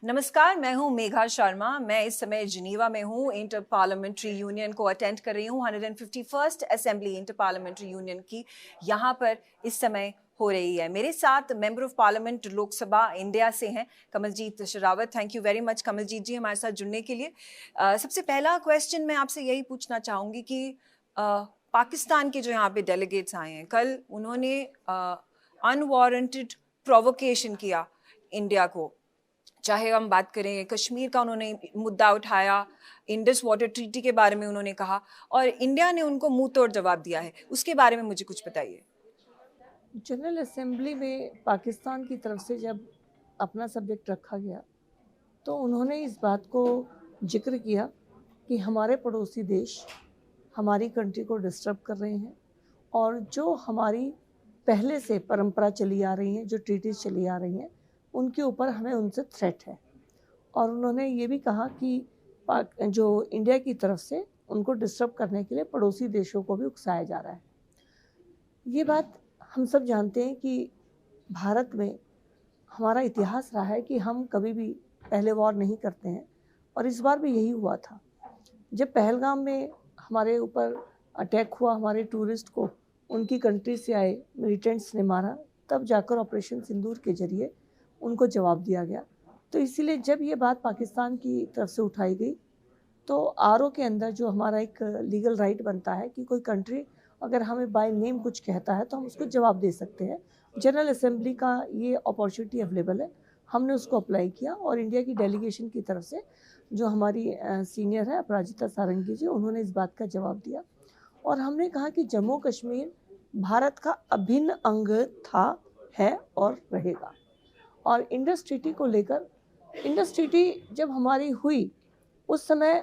नमस्कार, मैं हूं मेघा शर्मा। मैं इस समय जिनीवा में हूं। इंटर पार्लियामेंट्री यूनियन को अटेंड कर रही हूं। 151st assembly inter parliamentary union की यहां पर इस समय हो रही है। मेरे साथ member of parliament Lok Sabha India से हैं Kamaljeet Sherawat. Thank you very much Kamaljeet ji हमारे साथ जुड़ने के लिए। सबसे पहला क्वेश्चन मैं आपसे यही पूछना चाहूँगी कि पाकिस्तान के जो यहाँ पे डेलीगेट्स आए हैं, कल उन्होंने अनवारंटेड प्रोवोकेशन किया इंडिया को। चाहे हम बात करें कश्मीर का, उन्होंने मुद्दा उठाया, इंडस वाटर ट्रीटी के बारे में उन्होंने कहा और इंडिया ने उनको मुंह तोड़ जवाब दिया है। उसके बारे में मुझे कुछ बताइए। जनरल असेंबली में पाकिस्तान की तरफ से जब अपना सब्जेक्ट रखा गया तो उन्होंने इस बात को जिक्र किया कि हमारे पड़ोसी देश हमारी कंट्री को डिस्टर्ब कर रहे हैं और जो हमारी पहले से परंपरा चली आ रही है, जो ट्रीटीज चली आ रही हैं, उनके ऊपर हमें उनसे थ्रेट है। और उन्होंने ये भी कहा कि जो इंडिया की तरफ से उनको डिस्टर्ब करने के लिए पड़ोसी देशों को भी उकसाया जा रहा है। ये बात हम सब जानते हैं कि भारत में हमारा इतिहास रहा है कि हम कभी भी पहले वॉर नहीं करते हैं और इस बार भी यही हुआ था। जब पहलगाम में हमारे ऊपर अटैक हुआ, हमारे टूरिस्ट को उनकी कंट्री से आए मिलिटेंट्स ने मारा, तब जाकर ऑपरेशन सिंदूर के जरिए उनको जवाब दिया गया। तो इसीलिए जब ये बात पाकिस्तान की तरफ से उठाई गई तो आरओ के अंदर जो हमारा एक लीगल राइट बनता है कि कोई कंट्री अगर हमें बाय नेम कुछ कहता है तो हम उसको जवाब दे सकते हैं। जनरल असेंबली का ये अपॉर्चुनिटी अवेलेबल है, हमने उसको अप्लाई किया और इंडिया की डेलीगेशन की तरफ से जो हमारी सीनियर है अपराजिता सारंगी जी, उन्होंने इस बात का जवाब दिया और हमने कहा कि जम्मू कश्मीर भारत का अभिन्न अंग था, है और रहेगा। और इंडस ट्रीटी को लेकर, इंडस ट्रीटी जब हमारी हुई उस समय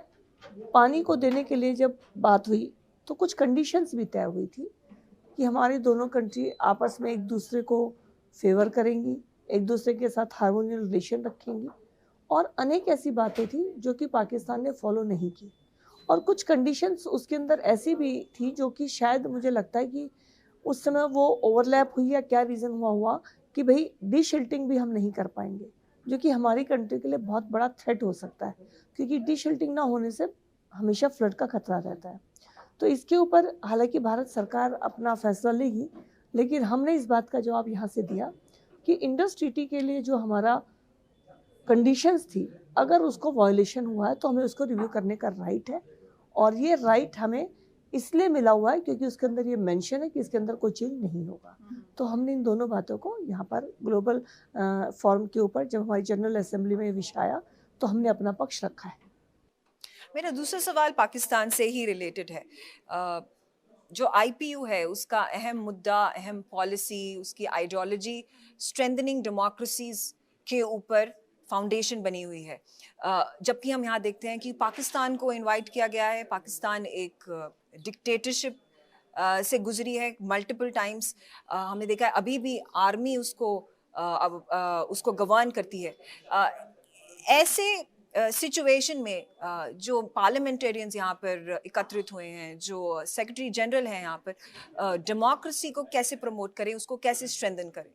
पानी को देने के लिए जब बात हुई तो कुछ कंडीशंस भी तय हुई थी कि हमारी दोनों कंट्री आपस में एक दूसरे को फेवर करेंगी, एक दूसरे के साथ हार्मोनियल रिलेशन रखेंगी और अनेक ऐसी बातें थी जो कि पाकिस्तान ने फॉलो नहीं की। और कुछ कंडीशंस उसके अंदर ऐसी भी थी जो कि शायद मुझे लगता है कि उस समय वो ओवरलैप हुई या क्या रीज़न हुआ कि भाई डीशिल्टिंग भी हम नहीं कर पाएंगे, जो कि हमारी कंट्री के लिए बहुत बड़ा थ्रेट हो सकता है, क्योंकि डीशिल्टिंग ना होने से हमेशा फ्लड का खतरा रहता है। तो इसके ऊपर हालांकि भारत सरकार अपना फैसला लेगी, लेकिन हमने इस बात का जवाब यहाँ से दिया कि इंडस ट्रीटी के लिए जो हमारा कंडीशंस थी, अगर उसको वायलेशन हुआ है तो हमें उसको रिव्यू करने का राइट है और ये राइट हमें इसलिए मिला हुआ है क्योंकि उसके अंदर ये मेंशन है कि इसके अंदर कोई चेंज नहीं होगा। तो हमने इन दोनों बातों को यहाँ पर ग्लोबल फॉरम के ऊपर जब हमारी जनरल असेंबली में विषय आया तो हमने अपना पक्ष रखा है। मेरा दूसरा सवाल पाकिस्तान से ही रिलेटेड है। जो आईपीयू है उसका अहम मुद्दा, अहम पॉलिसी, उसकी आइडियोलॉजी स्ट्रेंथनिंग डेमोक्रेसीज के ऊपर फाउंडेशन बनी हुई है। जबकि हम यहाँ देखते हैं कि पाकिस्तान को इनवाइट किया गया है। पाकिस्तान एक डिक्टेटरशिप से गुजरी है मल्टीपल टाइम्स। हमने देखा है अभी भी आर्मी उसको गवर्न करती है। ऐसे सिचुएशन में जो पार्लियामेंटेरियंस यहाँ पर एकत्रित हुए हैं, जो सेक्रेटरी जनरल हैं यहाँ पर, डेमोक्रेसी को कैसे प्रमोट करें, उसको कैसे स्ट्रेंथन करें?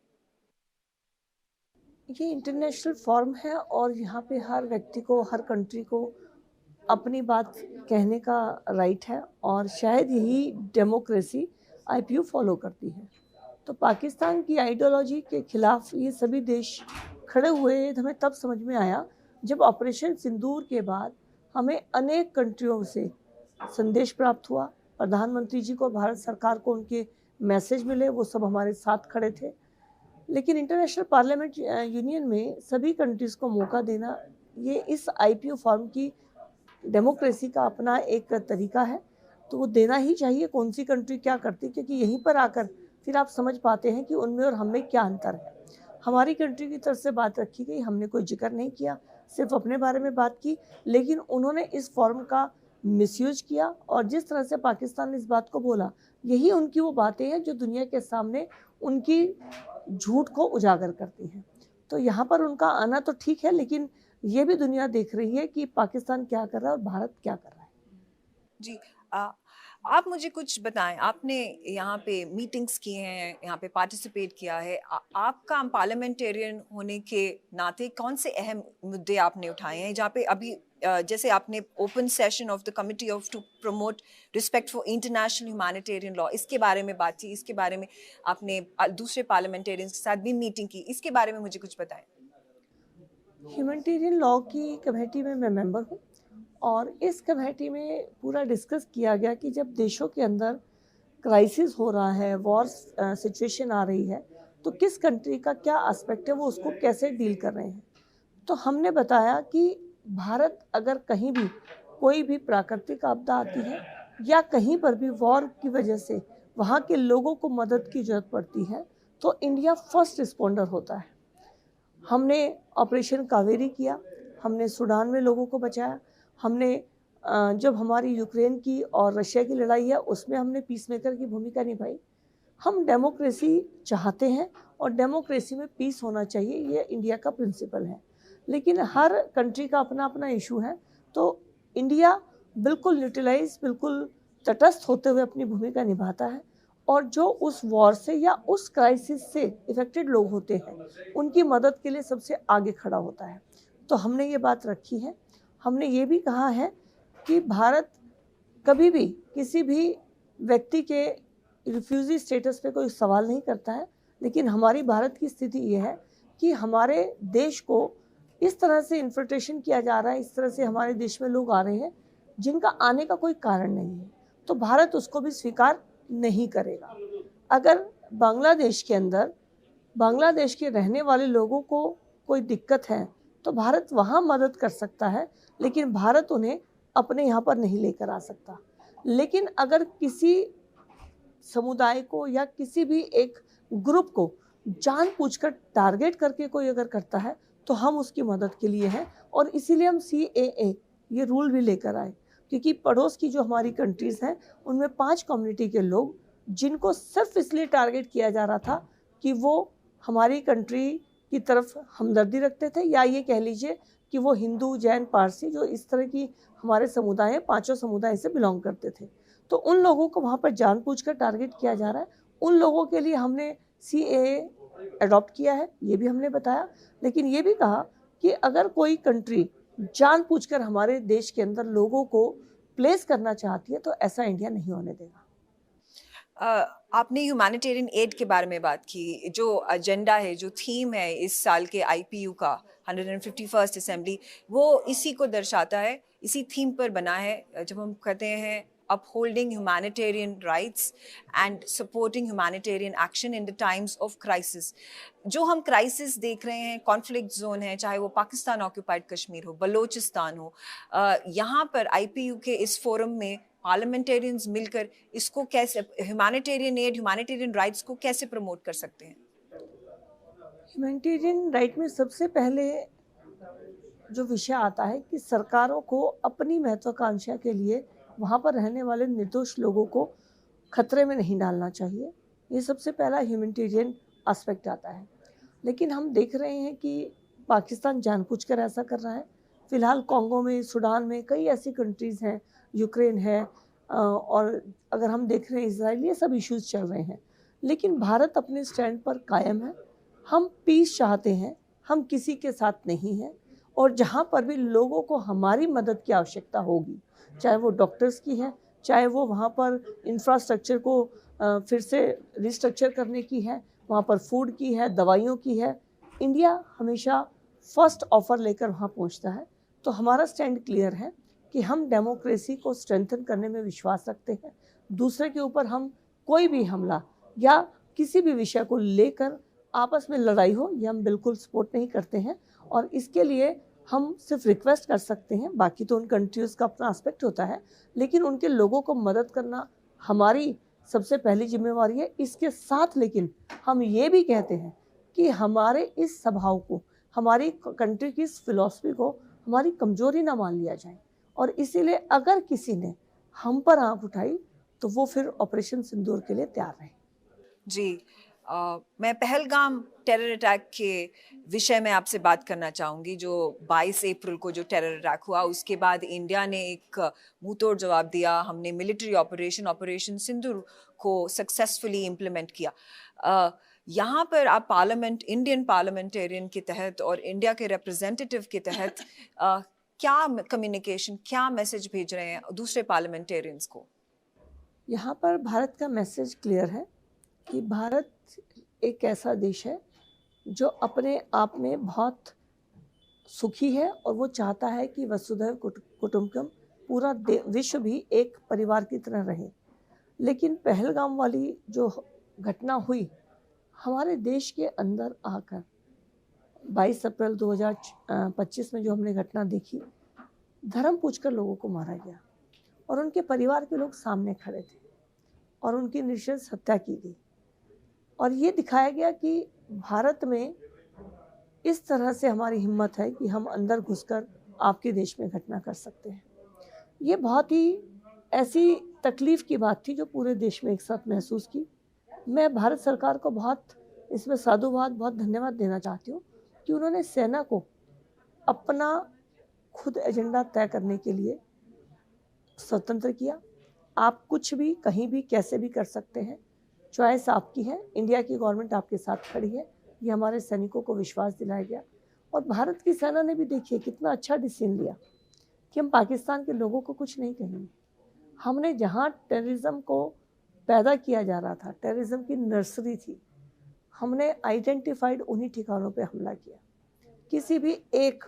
ये इंटरनेशनल फॉर्म है और यहाँ पे हर व्यक्ति को, हर कंट्री को अपनी बात कहने का राइट है और शायद यही डेमोक्रेसी आईपीयू फॉलो करती है। तो पाकिस्तान की आइडियोलॉजी के खिलाफ ये सभी देश खड़े हुए, हमें तब समझ में आया जब ऑपरेशन सिंदूर के बाद हमें अनेक कंट्रियों से संदेश प्राप्त हुआ। प्रधानमंत्री जी को, भारत सरकार को उनके मैसेज मिले, वो सब हमारे साथ खड़े थे। लेकिन इंटरनेशनल पार्लियामेंट यूनियन में सभी कंट्रीज़ को मौका देना, ये इस आईपीयू फॉर्म की डेमोक्रेसी का अपना एक तरीका है। तो वो देना ही चाहिए, कौन सी कंट्री क्या करती, क्योंकि यहीं पर आकर फिर आप समझ पाते हैं कि उनमें और हम में क्या अंतर है। हमारी कंट्री की तरफ से बात रखी गई, हमने कोई जिक्र नहीं किया, सिर्फ अपने बारे में बात की, लेकिन उन्होंने इस फॉर्म का मिसयूज किया और जिस तरह से पाकिस्तान ने इस बात को बोला, यही उनकी वो बातें हैं जो दुनिया के सामने उनकी झूठ को उजागर करती हैं। तो यहाँ पर उनका आना तो ठीक है, लेकिन ये भी दुनिया देख रही है कि पाकिस्तान क्या कर रहा है और भारत क्या कर रहा है। जी, आप मुझे कुछ बताएं, आपने यहाँ पे मीटिंग्स की हैं, यहाँ पे पार्टिसिपेट किया है, आपका पार्लियामेंटेरियन होने के नाते कौन से अहम मुद्दे आपने उठाए हैं जहाँ पे अभी जैसे आपने open session of the committee of to promote respect for international humanitarian law, इसके बारे में बात की, इसके बारे में आपने दूसरे पार्लियामेंटेरियंस के साथ भी मीटिंग की, इसके बारे में मुझे कुछ बताएं। ह्यूमैनिटेरियन लॉ की कमेटी में मैं मेंबर हूँ और इस कमेटी में पूरा डिस्कस किया गया कि जब देशों के अंदर क्राइसिस हो रहा है, वॉर सिचुएशन आ रही है, तो किस कंट्री का क्या एस्पेक्ट है, वो उसको कैसे डील कर रहे हैं। तो हमने बताया कि भारत अगर कहीं भी कोई भी प्राकृतिक आपदा आती है या कहीं पर भी वॉर की वजह से वहाँ के लोगों को मदद की जरूरत पड़ती है, तो इंडिया फर्स्ट रिस्पॉन्डर होता है। हमने ऑपरेशन कावेरी किया, हमने सूडान में लोगों को बचाया, हमने जब हमारी यूक्रेन की और रशिया की लड़ाई है उसमें हमने पीस मेकर की भूमिका निभाई। हम डेमोक्रेसी चाहते हैं और डेमोक्रेसी में पीस होना चाहिए, ये इंडिया का प्रिंसिपल है। लेकिन हर कंट्री का अपना अपना इशू है, तो इंडिया बिल्कुल न्यूट्रलाइज, बिल्कुल तटस्थ होते हुए अपनी भूमिका निभाता है और जो उस वॉर से या उस क्राइसिस से इफेक्टेड लोग होते हैं उनकी मदद के लिए सबसे आगे खड़ा होता है। तो हमने ये बात रखी है। हमने ये भी कहा है कि भारत कभी भी किसी भी व्यक्ति के रिफ्यूजी स्टेटस पे कोई सवाल नहीं करता है, लेकिन हमारी भारत की स्थिति ये है कि हमारे देश को इस तरह से इन्फिल्ट्रेशन किया जा रहा है, इस तरह से हमारे देश में लोग आ रहे हैं जिनका आने का कोई कारण नहीं है, तो भारत उसको भी स्वीकार नहीं करेगा। अगर बांग्लादेश के अंदर बांग्लादेश के रहने वाले लोगों को कोई दिक्कत है तो भारत वहाँ मदद कर सकता है, लेकिन भारत उन्हें अपने यहाँ पर नहीं लेकर आ सकता। लेकिन अगर किसी समुदाय को या किसी भी एक ग्रुप को जानबूझकर टारगेट करके कोई अगर करता है तो हम उसकी मदद के लिए हैं और इसीलिए हम CAA ये रूल भी लेकर आए, क्योंकि पड़ोस की जो हमारी कंट्रीज़ हैं उनमें 5 कम्युनिटी के लोग जिनको सिर्फ इसलिए टारगेट किया जा रहा था कि वो हमारी कंट्री की तरफ हमदर्दी रखते थे, या ये कह लीजिए कि वो हिंदू, जैन, पारसी जो इस तरह की हमारे समुदाय हैं, 5 समुदाय से बिलोंग करते थे, तो उन लोगों को वहाँ पर जानबूझकर टारगेट किया जा रहा है। उन लोगों के लिए हमने CAA अडॉप्ट किया है, ये भी हमने बताया। लेकिन ये भी कहा कि अगर कोई कंट्री जानबूझकर हमारे देश के अंदर लोगों को प्लेस करना चाहती है तो ऐसा इंडिया नहीं होने देगा। आपने ह्यूमैनिटेरियन एड के बारे में बात की, जो एजेंडा है, जो थीम है इस साल के IPU का 151st असेंबली, वो इसी को दर्शाता है, इसी थीम पर बना है। जब हम कहते हैं upholding humanitarian rights and supporting humanitarian action in the times of crisis, जो हम क्राइसिस देख रहे हैं, कॉन्फ्लिक्ट जोन है, चाहे वो पाकिस्तान ऑक्यूपाइड कश्मीर हो, बलोचिस्तान हो, यहाँ पर IPU के इस फोरम में पार्लियामेंटेरियंस मिलकर इसको कैसे, ह्यूमैनिटेरियन एड, ह्यूमैनिटेरियन राइट्स को कैसे प्रमोट कर सकते हैं? ह्यूमैनिटेरियन राइट में सबसे पहले जो विषय आता है कि सरकारों को अपनी महत्वाकांक्षा के लिए वहाँ पर रहने वाले निर्दोष लोगों को खतरे में नहीं डालना चाहिए। ये सबसे पहला ह्यूमैनिटेरियन एस्पेक्ट आता है। लेकिन हम देख रहे हैं कि पाकिस्तान जानबूझकर ऐसा कर रहा है। फ़िलहाल कॉन्गो में, सूडान में कई ऐसी कंट्रीज़ हैं, यूक्रेन है, और अगर हम देख रहे हैं इजराइल, ये सब इश्यूज़ चल रहे हैं। लेकिन भारत अपने स्टैंड पर कायम है। हम पीस चाहते हैं, हम किसी के साथ नहीं हैं, और जहाँ पर भी लोगों को हमारी मदद की आवश्यकता होगी, चाहे वो डॉक्टर्स की है, चाहे वो वहाँ पर इंफ्रास्ट्रक्चर को फिर से रिस्ट्रक्चर करने की है, वहाँ पर फूड की है, दवाइयों की है, इंडिया हमेशा फर्स्ट ऑफर लेकर वहाँ पहुँचता है। तो हमारा स्टैंड क्लियर है कि हम डेमोक्रेसी को स्ट्रेंथन करने में विश्वास रखते हैं। दूसरे के ऊपर हम कोई भी हमला या किसी भी विषय को लेकर आपस में लड़ाई हो, ये हम बिल्कुल सपोर्ट नहीं करते हैं, और इसके लिए हम सिर्फ रिक्वेस्ट कर सकते हैं। बाकी तो उन कंट्रीज़ का अपना एस्पेक्ट होता है, लेकिन उनके लोगों को मदद करना हमारी सबसे पहली जिम्मेवारी है। इसके साथ लेकिन हम ये भी कहते हैं कि हमारे इस स्वभाव को, हमारी कंट्री की इस फिलॉसफी को हमारी कमजोरी ना मान लिया जाए, और इसीलिए अगर किसी ने हम पर आँख उठाई तो वो फिर ऑपरेशन सिंदूर के लिए तैयार रहे। जी, मैं पहलगाम टेरर अटैक के विषय में आपसे बात करना चाहूँगी। जो 22 अप्रैल को जो टेरर अटैक हुआ, उसके बाद इंडिया ने एक मुंहतोड़ जवाब दिया। हमने मिलिट्री ऑपरेशन सिंदूर को सक्सेसफुली इम्प्लीमेंट किया। यहाँ पर आप इंडियन पार्लियामेंटेरियन के तहत और इंडिया के रिप्रेजेंटेटिव के तहत क्या कम्युनिकेशन, क्या मैसेज भेज रहे हैं दूसरे पार्लियामेंटेरियंस को? यहाँ पर भारत का मैसेज क्लियर है कि भारत एक ऐसा देश है जो अपने आप में बहुत सुखी है और वो चाहता है कि वसुधैव कुटुंबकम पूरा विश्व भी एक परिवार की तरह रहे। लेकिन पहलगाम वाली जो घटना हुई हमारे देश के अंदर आकर 22 अप्रैल 2025 में जो हमने घटना देखी, धर्म पूछकर लोगों को मारा गया और उनके परिवार के लोग सामने खड़े थे और उनकी नृशंस हत्या की गई। और ये दिखाया गया कि भारत में इस तरह से हमारी हिम्मत है कि हम अंदर घुसकर आपके देश में घटना कर सकते हैं। ये बहुत ही ऐसी तकलीफ़ की बात थी जो पूरे देश में एक साथ महसूस की। मैं भारत सरकार को बहुत इसमें साधुवाद, बहुत धन्यवाद देना चाहती हूँ कि उन्होंने सेना को अपना खुद एजेंडा तय करने के लिए स्वतंत्र किया। आप कुछ भी कहीं भी कैसे भी कर सकते हैं, चॉइस आपकी है। इंडिया की गवर्नमेंट आपके साथ खड़ी है, ये हमारे सैनिकों को विश्वास दिलाया गया। और भारत की सेना ने भी देखिए कितना अच्छा डिसीजन लिया कि हम पाकिस्तान के लोगों को कुछ नहीं कहेंगे। हमने जहाँ टेररिज्म को पैदा किया जा रहा था, टेररिज्म की नर्सरी थी, हमने आइडेंटिफाइड उन्हीं ठिकानों पे हमला किया। किसी भी एक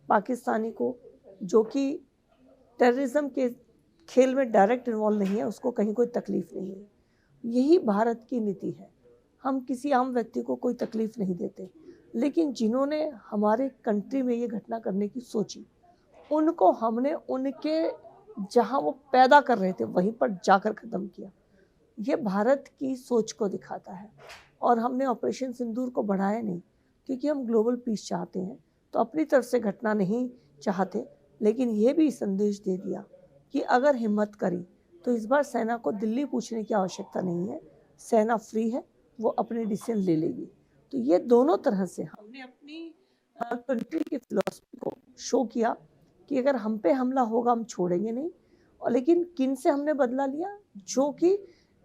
पाकिस्तानी को जो कि टेररिज्म के खेल में डायरेक्ट इन्वॉल्व नहीं है, उसको कहीं कोई तकलीफ़ नहीं है। यही भारत की नीति है। हम किसी आम व्यक्ति को कोई तकलीफ़ नहीं देते, लेकिन जिन्होंने हमारे कंट्री में ये घटना करने की सोची, उनको हमने उनके जहाँ वो पैदा कर रहे थे वहीं पर जाकर ख़त्म किया। ये भारत की सोच को दिखाता है। और हमने ऑपरेशन सिंदूर को बढ़ाया नहीं क्योंकि हम ग्लोबल पीस चाहते हैं, तो अपनी तरफ से घटना नहीं चाहते, लेकिन ये भी संदेश दे दिया कि अगर हिम्मत करी तो इस बार सेना को दिल्ली पूछने की आवश्यकता नहीं है। सेना फ्री है, वो अपने डिसीजन ले लेगी। तो ये दोनों तरह से हमने अपनी कंट्री की फिलॉसफी को शो किया कि अगर हम पे हमला होगा हम छोड़ेंगे नहीं। और लेकिन किन से हमने बदला लिया? जो कि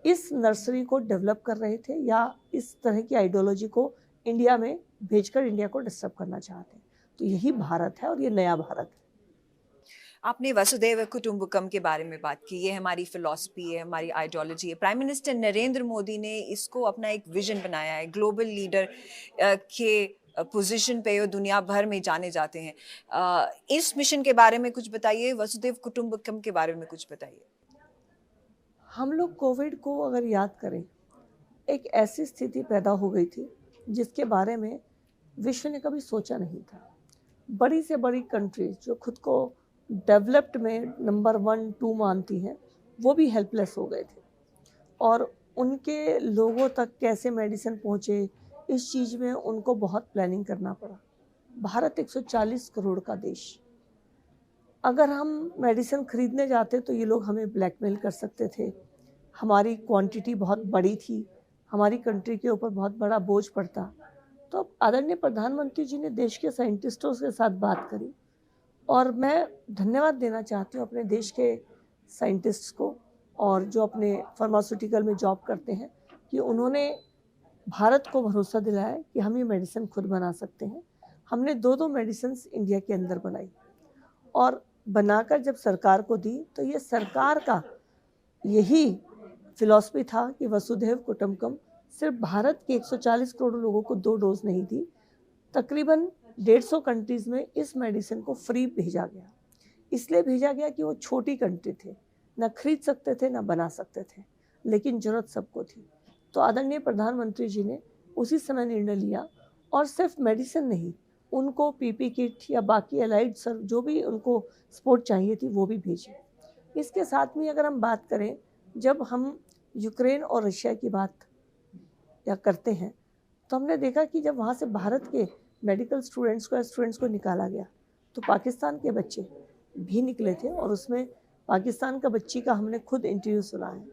इस नर्सरी को डेवलप कर रहे थे या इस तरह की आइडियोलॉजी को इंडिया में भेजकर इंडिया को डिस्टर्ब करना चाहते हैं। तो यही भारत है और ये नया भारत है। आपने वसुधैव कुटुंबकम के बारे में बात की। ये हमारी फिलॉसफी है, हमारी आइडियोलॉजी है। प्राइम मिनिस्टर नरेंद्र मोदी ने इसको अपना एक विजन बनाया है। ग्लोबल लीडर के पोजीशन पे वो दुनिया भर में जाने जाते हैं। इस मिशन के बारे में कुछ बताइए, वसुधैव कुटुंबकम के बारे में कुछ बताइए। हम लोग कोविड को अगर याद करें, एक ऐसी स्थिति पैदा हो गई थी जिसके बारे में विश्व ने कभी सोचा नहीं था। बड़ी से बड़ी कंट्रीज जो खुद को डेवलप्ड में नंबर 1, 2 मानती हैं, वो भी हेल्पलेस हो गए थे। और उनके लोगों तक कैसे मेडिसिन पहुँचे, इस चीज़ में उनको बहुत प्लानिंग करना पड़ा। भारत 140 करोड़ का देश, अगर हम मेडिसिन खरीदने जाते तो ये लोग हमें ब्लैकमेल कर सकते थे। हमारी क्वांटिटी बहुत बड़ी थी, हमारी कंट्री के ऊपर बहुत बड़ा बोझ पड़ता। तो आदरणीय प्रधानमंत्री जी ने देश के साइंटिस्टों के साथ बात करी और मैं धन्यवाद देना चाहती हूँ अपने देश के साइंटिस्ट्स को और जो अपने फार्मास्यूटिकल में जॉब करते हैं कि उन्होंने भारत को भरोसा दिलाया कि हम ये मेडिसिन खुद बना सकते हैं। हमने 2-2 मेडिसिन इंडिया के अंदर बनाई और बनाकर जब सरकार को दी तो ये सरकार का यही फिलॉसफी था कि वसुधैव कुटुंबकम सिर्फ भारत के 140 करोड़ लोगों को 2 डोज नहीं दी, तकरीबन 150 कंट्रीज़ में इस मेडिसिन को फ्री भेजा गया। इसलिए भेजा गया कि वो छोटी कंट्री थे, ना खरीद सकते थे ना बना सकते थे, लेकिन ज़रूरत सबको थी। तो आदरणीय प्रधानमंत्री जी ने उसी समय निर्णय लिया और सिर्फ मेडिसिन नहीं, उनको पीपी किट या बाकी एलाइड सर जो भी उनको सपोर्ट चाहिए थी वो भी भेजी। इसके साथ में अगर हम बात करें, जब हम यूक्रेन और रशिया की बात या करते हैं तो हमने देखा कि जब वहाँ से भारत के मेडिकल स्टूडेंट्स को निकाला गया तो पाकिस्तान के बच्चे भी निकले थे और उसमें पाकिस्तान का बच्ची का हमने खुद इंटरव्यू सुना है।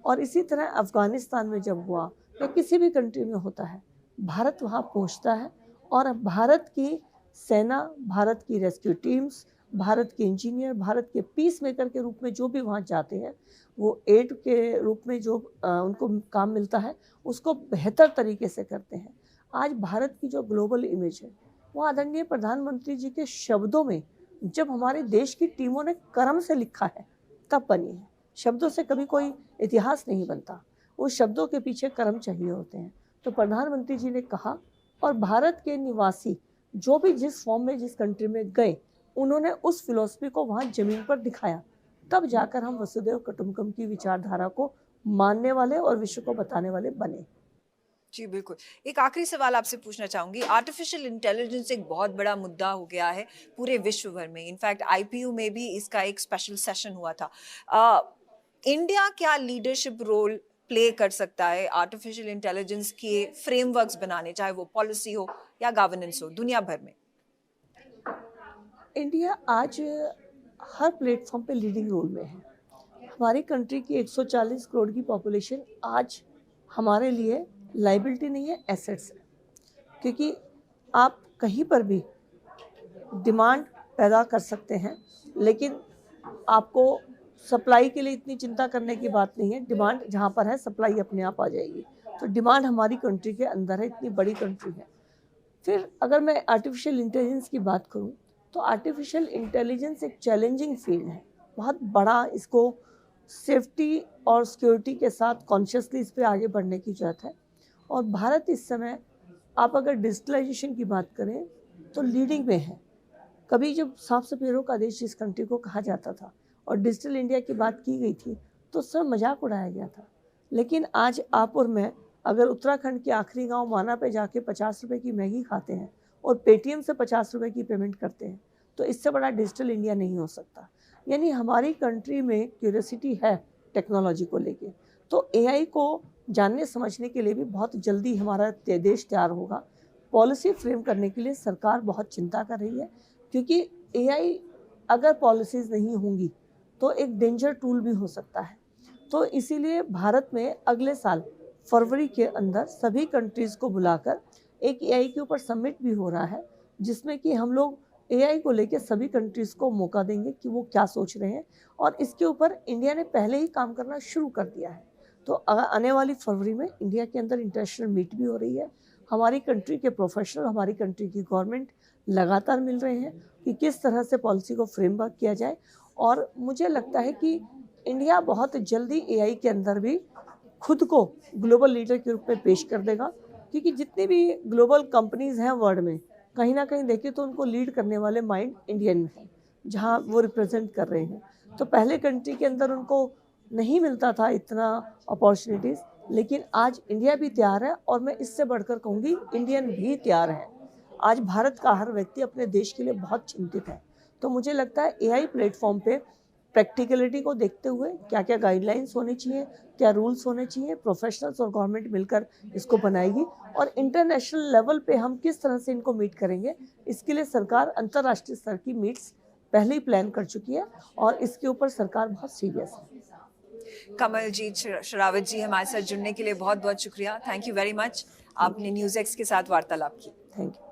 और इसी तरह अफ़गानिस्तान में जब हुआ या किसी भी कंट्री में होता है, भारत वहाँ पहुँचता है और भारत की सेना, भारत की रेस्क्यू टीम्स, भारत के इंजीनियर, भारत के पीस मेकर के रूप में जो भी वहाँ जाते हैं, वो एड के रूप में जो उनको काम मिलता है उसको बेहतर तरीके से करते हैं। आज भारत की जो ग्लोबल इमेज है वो आदरणीय प्रधानमंत्री जी के शब्दों में, जब हमारे देश की टीमों ने कर्म से लिखा है तब बनी है। शब्दों से कभी कोई इतिहास नहीं बनता, उस शब्दों के पीछे कर्म चाहिए होते हैं। तो प्रधानमंत्री जी ने कहा और भारत के निवासी जो भी जिस फॉर्म में जिस कंट्री में गए, उन्होंने उस फिलॉसफी को वहाँ जमीन पर दिखाया, तब जाकर हम वसुधैव कुटुंबकम की विचारधारा को मानने वाले और विश्व को बताने वाले बने। जी बिल्कुल। एक आखिरी सवाल आपसे पूछना चाहूंगी। आर्टिफिशियल इंटेलिजेंस एक बहुत बड़ा मुद्दा हो गया है पूरे विश्व भर में। इनफैक्ट आईपीयू में भी इसका एक स्पेशल सेशन हुआ था। इंडिया क्या लीडरशिप रोल प्ले कर सकता है आर्टिफिशियल इंटेलिजेंस के फ्रेमवर्क्स बनाने, चाहे वो पॉलिसी हो या गवर्नेंस हो, दुनिया भर में? इंडिया आज हर प्लेटफॉर्म पे लीडिंग रोल में है। हमारी कंट्री की 140 करोड़ की पॉपुलेशन आज हमारे लिए लाइबिलिटी नहीं है, एसेट्स है। क्योंकि आप कहीं पर भी डिमांड पैदा कर सकते हैं, लेकिन आपको सप्लाई के लिए इतनी चिंता करने की बात नहीं है। डिमांड जहाँ पर है, सप्लाई अपने आप आ जाएगी। तो डिमांड हमारी कंट्री के अंदर है, इतनी बड़ी कंट्री है। फिर अगर मैं आर्टिफिशियल इंटेलिजेंस की बात करूं, तो आर्टिफिशियल इंटेलिजेंस एक चैलेंजिंग फील्ड है, बहुत बड़ा। इसको सेफ्टी और सिक्योरिटी के साथ कॉन्शियसली इस पर आगे बढ़ने की ज़रूरत है। और भारत इस समय, आप अगर डिजिटलाइजेशन की बात करें तो लीडिंग में है। कभी जब सांप सपेरों का देश जिस कंट्री को कहा जाता था और डिजिटल इंडिया की बात की गई थी तो सब मजाक उड़ाया गया था। लेकिन आज आप और मैं अगर उत्तराखंड के आखिरी गांव माना पे जाके 50 रुपए की मैगी खाते हैं और पेटीएम से 50 रुपए की पेमेंट करते हैं, तो इससे बड़ा डिजिटल इंडिया नहीं हो सकता। यानी हमारी कंट्री में क्यूरियोसिटी है टेक्नोलॉजी को लेके। तो एआई को जानने समझने के लिए भी बहुत जल्दी हमारा देश तैयार होगा। पॉलिसी फ्रेम करने के लिए सरकार बहुत चिंता कर रही है, क्योंकि एआई अगर पॉलिसीज़ नहीं होंगी तो एक डेंजर टूल भी हो सकता है। तो इसीलिए भारत में अगले साल फरवरी के अंदर सभी कंट्रीज़ को बुलाकर एक एआई के ऊपर समिट भी हो रहा है, जिसमें कि हम लोग एआई को लेकर सभी कंट्रीज़ को मौका देंगे कि वो क्या सोच रहे हैं। और इसके ऊपर इंडिया ने पहले ही काम करना शुरू कर दिया है। तो आने वाली फरवरी में इंडिया के अंदर इंटरनेशनल मीट भी हो रही है। हमारी कंट्री के प्रोफेशनल, हमारी कंट्री की गवर्नमेंट लगातार मिल रहे हैं कि किस तरह से पॉलिसी को फ्रेमवर्क किया जाए। और मुझे लगता है कि इंडिया बहुत जल्दी एआई के अंदर भी खुद को ग्लोबल लीडर के रूप में पेश कर देगा, क्योंकि जितनी भी ग्लोबल कंपनीज हैं वर्ल्ड में, कहीं ना कहीं देखें तो उनको लीड करने वाले माइंड इंडियन हैं, जहां वो रिप्रेजेंट कर रहे हैं। तो पहले कंट्री के अंदर उनको नहीं मिलता था इतना अपॉर्चुनिटीज़, लेकिन आज इंडिया भी तैयार है। और मैं इससे बढ़कर कहूँगी इंडियन भी तैयार है। आज भारत का हर व्यक्ति अपने देश के लिए बहुत चिंतित है। तो मुझे लगता है एआई प्लेटफॉर्म पे प्रैक्टिकलिटी को देखते हुए क्या क्या गाइडलाइंस होनी चाहिए, क्या रूल्स होने चाहिए, प्रोफेशनल्स और गवर्नमेंट मिलकर इसको बनाएगी। और इंटरनेशनल लेवल पे हम किस तरह से इनको मीट करेंगे, इसके लिए सरकार अंतर्राष्ट्रीय स्तर की मीट्स पहले ही प्लान कर चुकी है और इसके ऊपर सरकार बहुत सीरियस है। कमलजीत शेरावत जी, हमारे साथ जुड़ने के लिए बहुत बहुत शुक्रिया। Thank you very much. आपने न्यूज़ एक्स के साथ वार्तालाप की। Thank you.